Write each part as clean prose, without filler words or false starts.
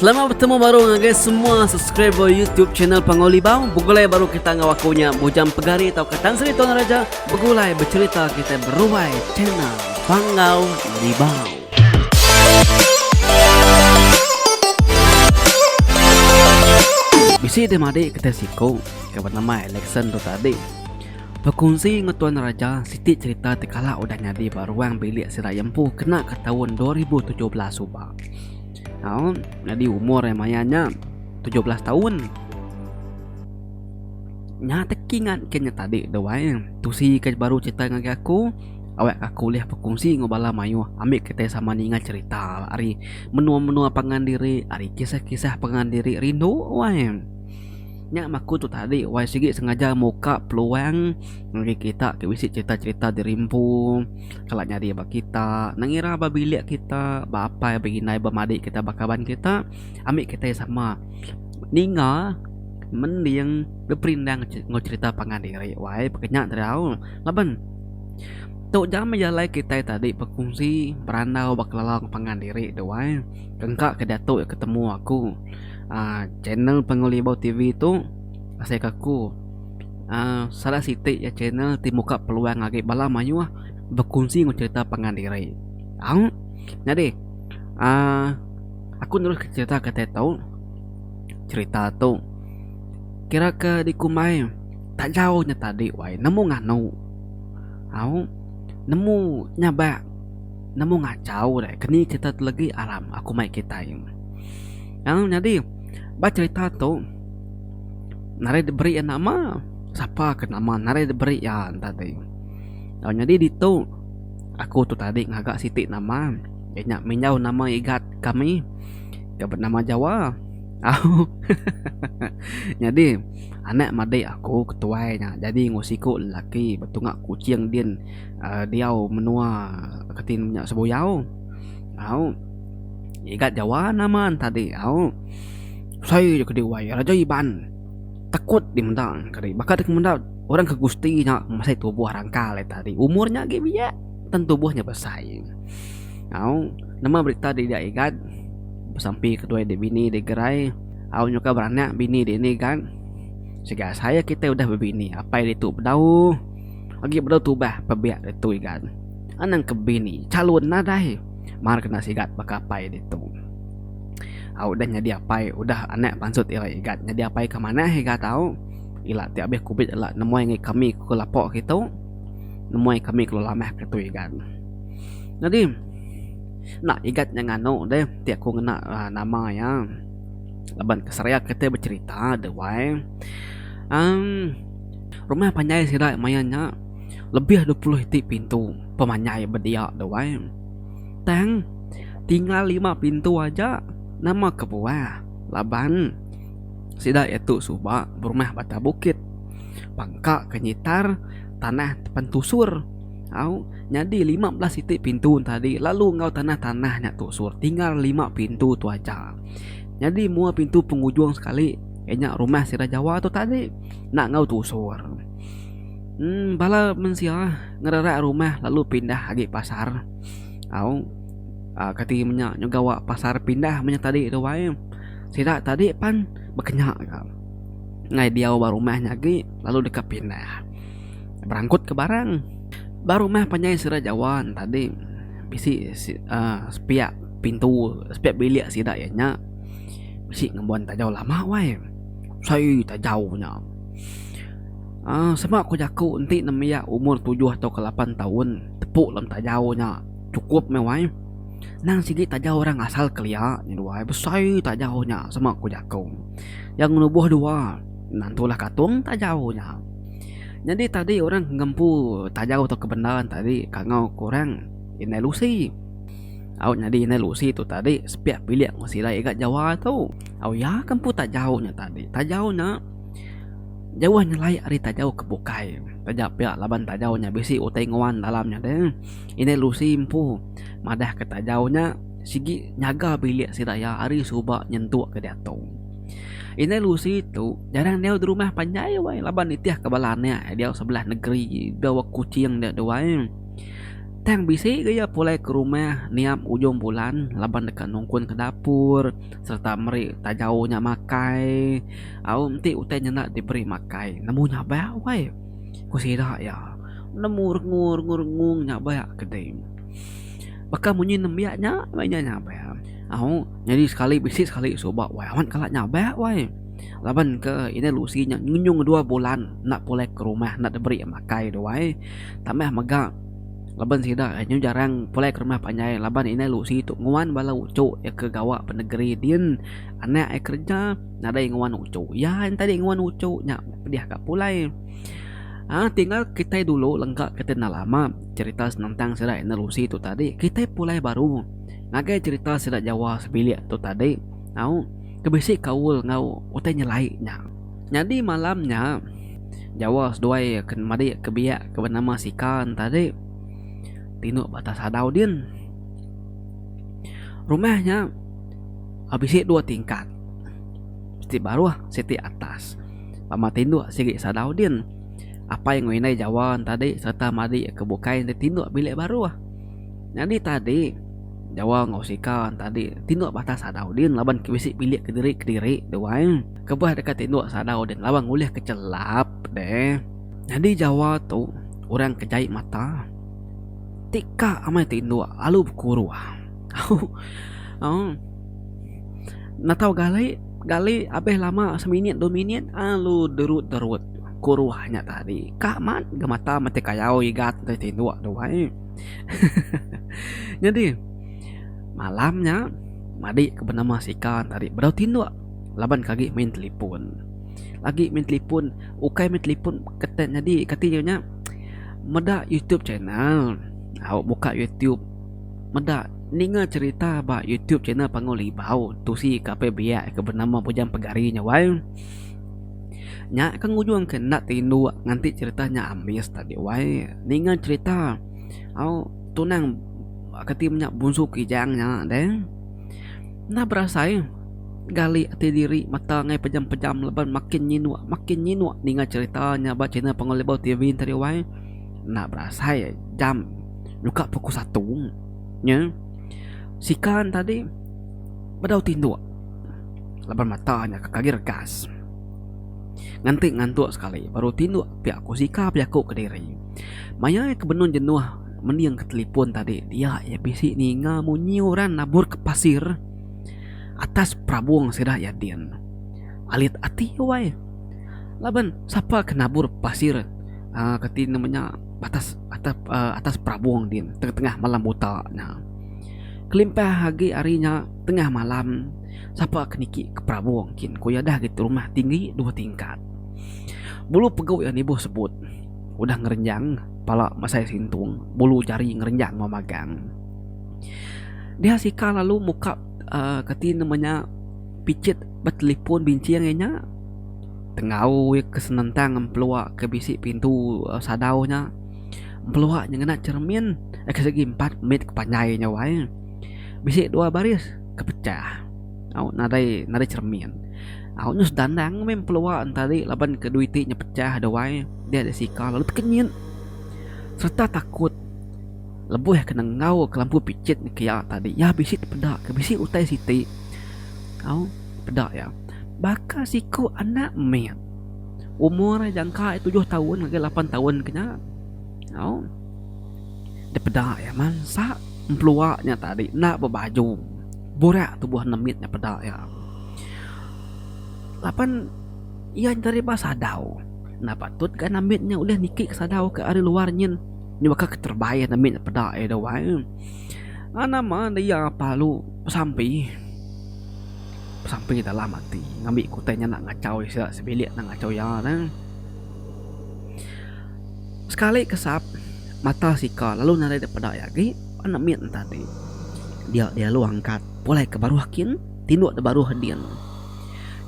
Selamat bertemu baru guys semua subscriber YouTube channel Pangolibau. Begulai baru kita ngawakunya bujang pegari atau ketang seri Tuan Raja. Begulai bercerita kita beruai channel Pangolibau. Bisi demade kita siko ke bernama election tu tadi. Berkongsi dengan Tuan Raja Siti cerita tekala udah nyadi baruang bilik sirayampu kena ke tahun 2017 subah. Jadi umur mayanya 17 tahun. Nya tekingan kenya tadi doai. Tusi ke baru cerita dengan aku. Awak aku lihat berkongsi ngobala mayu. Ambil kita sama ninga cerita. Ari menua-menua pengandiri, ari kisah-kisah pengandiri rindu wae. Nya maku tu tadi wai sigi sengaja muka peluang ngagi kita ke bisi cerita-cerita di rimpu kalau nyari ba kita nangira ba bilik kita ba apa beginai ba madik kita bakaban kita ambil kita sama ninga mending berperindang cerita pangandiri wai pekenyak terau laban tu jam menjalai kita tadi berkongsi berandau bakalalang pangandiri doai kengkak ke datuk ketemu aku. Channel Pangolibau TV itu saya kaku salah sitik ya channel timuka peluang lagi bala mayu berkongsi cerita pangandiri. Jadi aku terus cerita ke tahu cerita tu kira ke di kumai tak jauhnya tadi wai nemu nganu nemu nyabak nemu ngacau deh kini cerita lagi alam aku mai kita jadi baca cerita tu nare diberi nama siapa ke nama nare diberi ya tadi. Jadi di tu aku tu tadi ngagak sitik nama banyak menyau nama igat kami ke bernama Jawa. Jadi anak madai aku ketuainya jadi ngusiku lelaki betungak kucing din diau menua ketin minyak sebuyau. Igat Jawa naman tadi saya ke diwai Raja Iban takut dimendang kali bakat dimendang orang ke gusti nya masih tubuh rangka le tadi umurnya ge biya dan tubuhnya besar. Nama berita di dia igat sampai kedua di bini di gerai nyuka beranak bini di ini kan sehingga saya kita udah berbini apa itu bedau lagi bedau tubah pebiak itu igat anang ke bini calon nadai mar kena sigat bakapai itu. Udah nyadi apai udah anak pansut ila igat nyadi apai ke mana igat tahu ila tiap beh kubit ila nemoy ngi kami ku lapok gitu nemoy kami ku lamah gitu igat. Jadi nak igat yang anu deh tiap ku ngena nama ya laban kesaraya kita bercerita the way rumah panjai sira mayanya lebih 20 titik pintu pemanyai berdia the way tang tinggal 5 pintu aja nama kebuah laban sida itu subak berumah bata bukit pangka kenyitar tanah depan tusur jadi 15 titik pintu tadi lalu ngau tanah-tanahnya tusur tinggal 5 pintu tu aja jadi mua pintu penghujung sekali kayaknya rumah sida Jawa tu tadi nak ngau tusur bala mensia ngererak rumah lalu pindah lagi pasar kati menyak nyogawa pasar pindah menyak tadi itu wae sida tadi pan bekenyak ngai dia baru rumahnya lagi lalu dekat pindah berangkut ke barang baru rumah panjai sira Jawan tadi bisi sepiak pintu sepiak bilik sida ya nya bisi ngembuan tak jauh lama wae saya tak jauhnya sama aku jaku nanti namanya umur 7 atau ke 8 tahun tepuk lam tak jauhnya cukup mewah nang sigi tak jauh orang asal kelia ni dua besar tak jauhnya sama aku jaku yang nubuh dua nantulah katung tak jauhnya jadi tadi orang ngempu tak jauh atau kebenaran tadi kangau kurang ini Lucy jadi ini Lucy tu tadi sepiak bilik masih lagi kat Jawa tu ya kempu tak jauhnya tadi tak jauhnya jauhnya layak hari tak jauh kebukai tajak pihak laban tak jauhnya bisi utai ngawan dalamnya deh ini Lucy empu madah ke tak jauhnya sigi nyaga bilik si raya hari subak nyentuh ke datung ini Lucy tu jarang dia di rumah panjai wai laban itiah kebalannya dia sebelah negeri bawa kucing dia doai Tang bisi gaya pulai ke rumah niam ujung bulan laban dekat nongkun ke dapur serta meri tak jauhnya makai. Au mti utai nak diberi makai. Nemu nyaba wai. Ku sida ya. Nemu ngur nyaba ya kedai. Baka munyi nembiaknya banyak nyaba ya. Au jadi sekali bisi sekali coba wai awan kalak nyaba wai. Laban ke ini lusinya nyung 2 bulan nak pulai ke rumah nak diberi makai doai. Tambah megak laban sida nyu jarang pulai ke rumah panjai laban ini lusi tu nguan bala ucu ya ke gawak penegeri din anak kerja nada nguan ucu ya tadi nguan ucu nya dia kak pulai tinggal kita dulu lengkap kita lama cerita tentang sida ini lusi tu tadi kita pulai baru ngagai cerita sida Jawa sebilik tu tadi au kebisik kaul ngau utai nyelai nya jadi malamnya Jawa seduai ke madi kebiak ke bernama Sikan tadi tinduk batas sadau din rumahnya habis 2 tingkat seti bawah seti atas pama tinduk sigi sadau din apa yang nginai Jawa tadi serta madi kebukai tinduk bilik baru jadi tadi Jawa ngosikan tadi tinduk batas sadau din laban kebisik bilik kediri doang kebah dekat tinduk sadau din lawan ngulih kecelap deh jadi Jawa tu orang kejai mata tika amai tindua alu kuru natau gali abeh lama seminit 2 minit alu derut kuruhnya tadi kak man gemata mati kayau igat tindua doai jadi malamnya madi ke bernama Sikan tadi berau tindua laban kagi main telepon ukai main telepon keten jadi katanya meda YouTube channel awak buka YouTube meda ninga cerita ba YouTube channel pangoli bau tu si kape biak ke bernama Pujang Pegarinya wai nya kan ujung ke nak tindu nganti ceritanya ambis tadi wai ninga cerita au tunang ketimnya bunsu kijangnya deh nah berasai gali ati diri mata ngai pejam leban makin nyinu ninga ceritanya ba channel pangoli bau TV tadi wai nah berasai jam luka pukul 1 nya Sikan tadi badau tindu lebar matanya kekagir gas ngantuk sekali baru tindu pihak aku Sika pihak aku kediri maya kebenun jenuh mendiang ke telepon tadi dia ya bisi ninga munyiuran nabur ke pasir atas prabuang sirah yadin alit ati wai laban siapa kenabur pasir keti namanya atas prabuang din tengah malam buta nah kelimpah hagi arinya tengah malam siapa keniki ke prabuang kin kuyadah gitu rumah tinggi 2 tingkat bulu pegau yang ibu sebut udah ngerenjang pala masai sintung bulu jari ngerenjang memagang dia Sika lalu muka keti namanya picit bertelepon bincangnya tengau kesenentang peluak ke bisik pintu sadaunya peluak yang kena cermin kesegi 4 menit kepanjainya wae bisik 2 baris kepecah au nadai cermin au nyus dandang mem peluak tadi laban keduitinya pecah doai dia ada Sika lalu kenyin serta takut lebuh kena ngau ke lampu picit kia tadi ya bisik pedak ke bisik utai siti au pedak ya baka siku anak men umur jangka 7 tahun lagi 8 tahun kena au depedak ya mansa peluaknya tadi nak berbaju borak tubuh nemitnya pedak ya 8 ia dari bahasa sadau nah patut kan nemitnya udah nikik ke sadau ke ari luarnya ni baka keterbayar nemitnya pedak ya dawai nama dia palu sampai dalam hati ngambil kutanya nak ngacau sebilik nak ngacau ya nah. Sekali kesap mata Sika lalu narai daripada lagi anak mit tadi dia lu angkat boleh ke baru hakin tinduk de baru hadian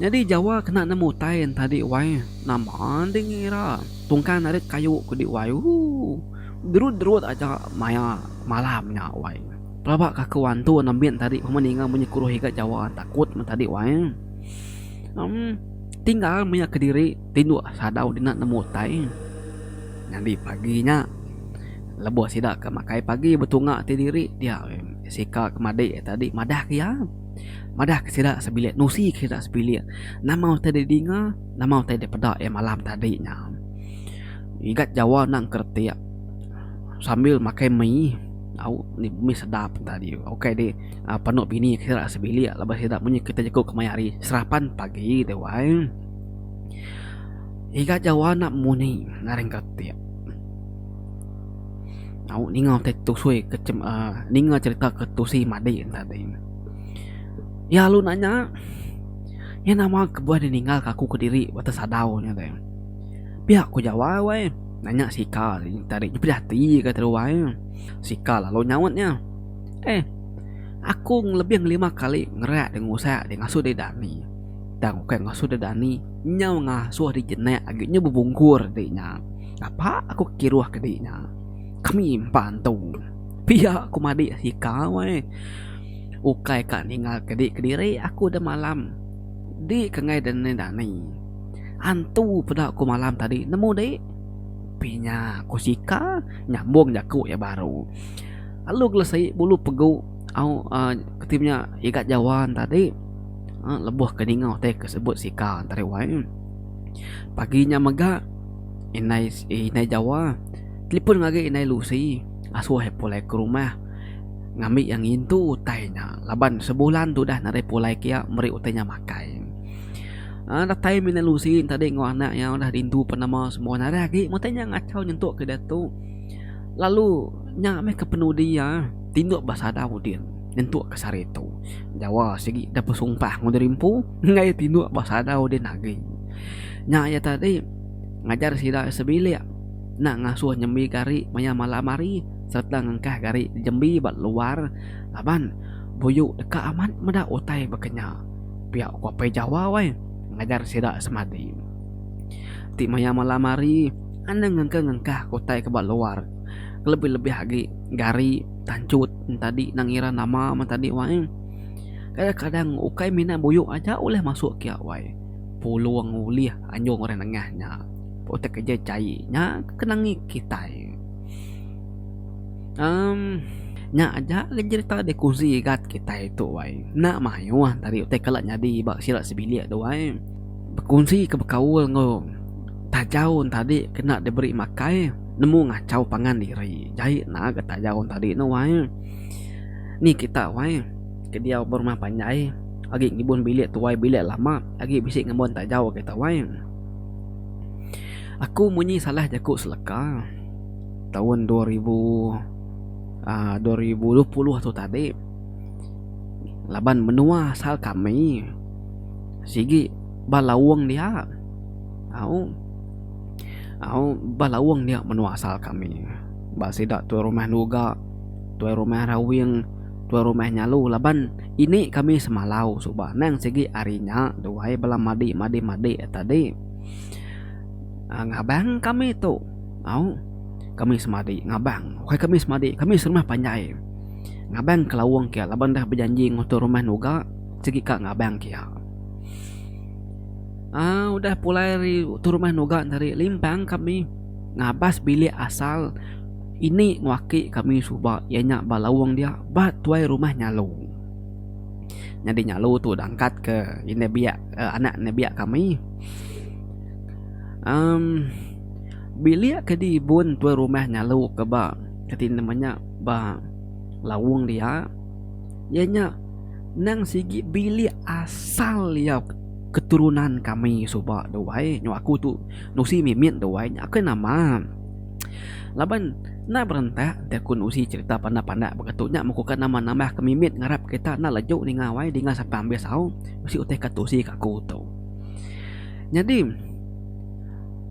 jadi Jawa kena nemu tain tadi wai nama dengira tungkan narik kayu ku di wai derut aja maya malamnya wai pelabak kakuan tu nambien tadi meninga menyekuruh hingga Jawa takut tadi wai tinggal punya kediri tinduk sadau dina nemu tai nanti paginya Lebuh sidak ke makai pagi betungak ti diri dia sika ke madik tadi madah kia. Madah ke sidak sebilik nusi ke sidak sebilik. Namau tadi dinga, namau tadi pedak malam tadinya. Igat Jawa nang kertiak sambil makai mie. Ni mie sedap tadi. Okey deh, penuh bini kira sebilik lepas sedap punya kita jekuk kemayari serapan pagi deh wai. Iga Jawa nak muni ngareng kertiak. Ninga teh tusui ninga cerita ke tusi madi tadi. Ya lu nanya, ya nama kebuah ditinggal kaku ke diri batas sadau nya teh. Pihak ku Jawa wai. Nanya Sika tadi jepati kata wai. Sika lalu nyawatnya. Aku lebih 5 kali ngerak dengan usaha dengan ngasuh di Dani. Dan kayak ngasuh di Dani nyau ngasuh di jenek agaknya bubungkur dinya. Apa aku kiruah ke dinya. Kami impantu. Pihak aku madi Sika wai. Ukai kak ninggal ke diri aku udah malam. Di kengai dan Dani. Antu pada aku malam tadi nemu dek. Pinya aku Sika nyambung jaku ya baru. Lalu selesai bulu pegu ketimnya ikat Jawan tadi lebuh ke ningau teh kesebut Sika tadi wae. Paginya mega inai Jawa telepon ngage inai Lucy asuh pulai ke rumah ngambil yang itu utainya laban sebulan tu dah nare pulai kia meri utainya makai. Datai mina Lucy tadi ngwana yang udah rindu penama semua nare lagi mutanya ngacau nyentuk ke datu. Lalu nyame ke penuh dia tinduk basada udin nyentuk ke sarito. Jawa segi dah pesumpah nguderimpu ngai tinduk basada udin lagi. Nya tadi ngajar sida sebilik nak ngasuh nyembi gari maya malamari serta ngengkah gari jembi bat luar laban buyuk deka aman meda utai bekenya. Pihak kopi Jawa wai ngajar sida semadi. Ti maya malamari anda ngengkah kotai ke bat luar. Lebih-lebih lagi gari tancut tadi nangira nama tadi wae. Kadang-kadang ukai mina buyuk aja oleh masuk kia wae. Puluang ulih anjung orang nengahnya. Potek kerja cainya kenangi kita. Nya aja cerita de kuzi gat kita itu wae. Nak mayuah tadi utek kelak nyadi bak silat sebilik tu wae. Berkunci ke berkaul ngo. Tajaun tadi kena diberi makai. Nemu ngacau pangan diri. Jahit nak kata jauh tadi no wae. Ni kita wae. Ke dia berumah panjai. Agi ngibun bilik tu wae bilik lama. Agi bisik ngibun tak jauh kita wae. Aku munyi salah jakuk seleka. Tahun 2020 tu tadi. Laban menua asal kami. Sigi balawang dia. Balawang dia menua asal kami. Basidak tuai rumah nuga, tuai rumah rawing, tuai rumah nyalu laban ini kami semalau subah nang segi arinya duai bala madi tadi. Ngabang kami tu. Kami semadi ngabang. Kami semadi, kami serumah panjai. Ngabang kelawang kia laban dah berjanji ngutur rumah nuga segi kak ngabang kia. Udah pulai tu rumah nuga dari limpang kami ngabas bilik asal ini ngwaki kami subak ianya balawang dia bat tuai rumah nyalu. Jadi nyalu tu dangkat ke ini biak anak nebiak kami. Bilik ke di bun tuai rumah nyalu ke ba ketin namanya ba lawang dia ianya nang sigi bilik asal ya keturunan kami subak doai nyo aku tu nusi mimit doai aku nama laban na berentak tekun usi cerita panda-panda begatunya mekukan nama-nama kemimit ngarap kita na lejuk ni ngawai dengan sampai ambil sau mesti utek katusi kaku tu. Jadi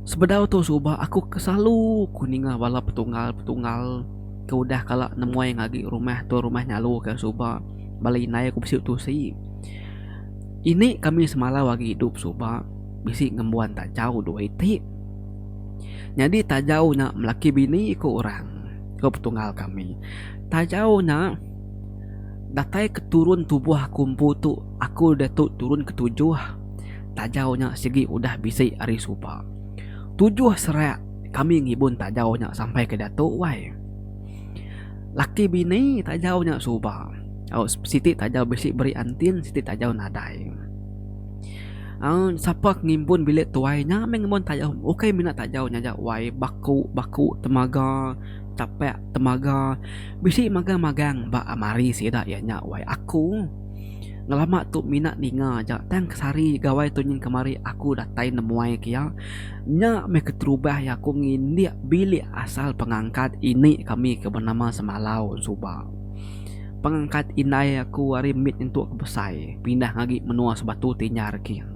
sebedau tu subak aku kesalu kuninga bala petunggal ke udah kala nemuai ngagi rumah tu rumah nyalu ke subak balai naik aku bisi tusi. Ini kami semalam lagi hidup subak bisi ngembuan tak jauh dua itik. Jadi tak jauh nak melaki bini ke orang ke petunggal kami. Tak jauh nak datai keturun tubuh kumpu tu aku datuk turun ke 7. Tak jauh nak segi udah bisi hari subak 7 serak kami ngibun tak jauh nak sampai ke datuk wai. laki bini tak jauh nya suba. Siti tak jauh besi beri antin, Siti tak jauh nadai. Siapa ngimpun bilik tuainya mengimpun tak jauh. Okey minat tak jauh nya wai baku temaga capek temaga bisi magang ba amari sida ya nya wai aku ngelama tu minat ninga aja tang kesari gawai tu nyin kemari aku datai nemuai kia nya me keterubah ya aku ngindia bilik asal pengangkat ini kami ke bernama Semalau Suba. Pengangkat inai aku hari mit untuk kebesai pindah lagi menua sebatu tinyar kia.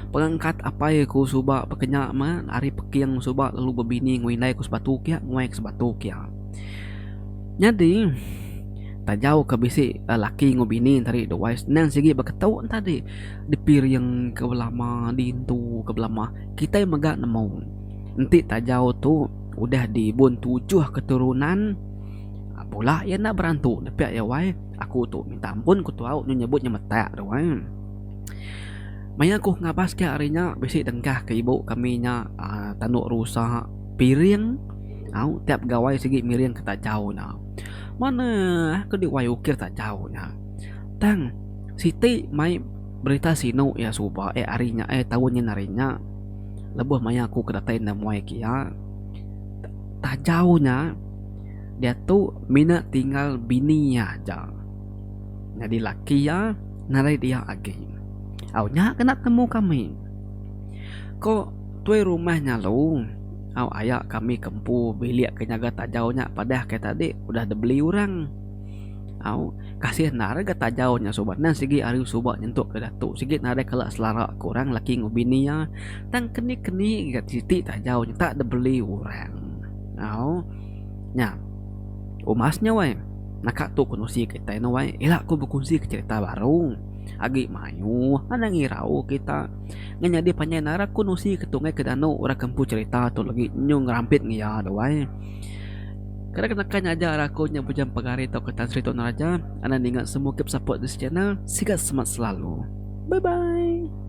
Pengangkat apa ya ku suba pekenya man hari pekiang suba lalu berbini nguinai ku sebatu kia nguai ke sebatu kia. Jadi tak jauh ke bisi laki ngubini tadi the wise nang sigi baketau tadi di piring ke belama di intu ke belama kita yang megak nemu nanti tak jauh tu udah di bun 7 keturunan pula ya nak berantu tapi ya wai aku tu minta ampun ku tahu nyebutnya metak dah wai. Maya aku ngabas ke harinya bisi dengkah ke ibu kami nya tanuk rusak piring tiap gawai segi miring ke tak jauh na. Mana aku di ukir tak jauhnya. Tang Siti mai berita sino ya suba arinya tahunnya narinya. Lebuh maya aku kedatain na muai kia. Tak jauhnya dia tu mina tinggal bininya aja. Jadi laki ya narai dia agi. Nya kena temu kami. Kok tuai rumahnya lu ayah kami kempu bilik kenyaga tak jauhnya padah kayak tadi udah ada beli orang. Kasih nara ga tak jauhnya sobat nan sigi ari sobat nyentuk ke datuk sigi nara kelak selara kurang laki ngubini ya tang keni ga Siti tak jauhnya tak ada beli orang. Nya umasnya wai nakak tu kunusi kita no wai elak ku berkongsi ke cerita baru agi mayu ana ngirau kita nganyadi panjang nara kunusi ketungai ke danau ora kempu cerita tu lagi nyung rampit ngia doai kadang kena aja aku nya bujang pagari tau ketan cerita naraja ana ningat semua keep support this channel sigat semangat selalu bye bye.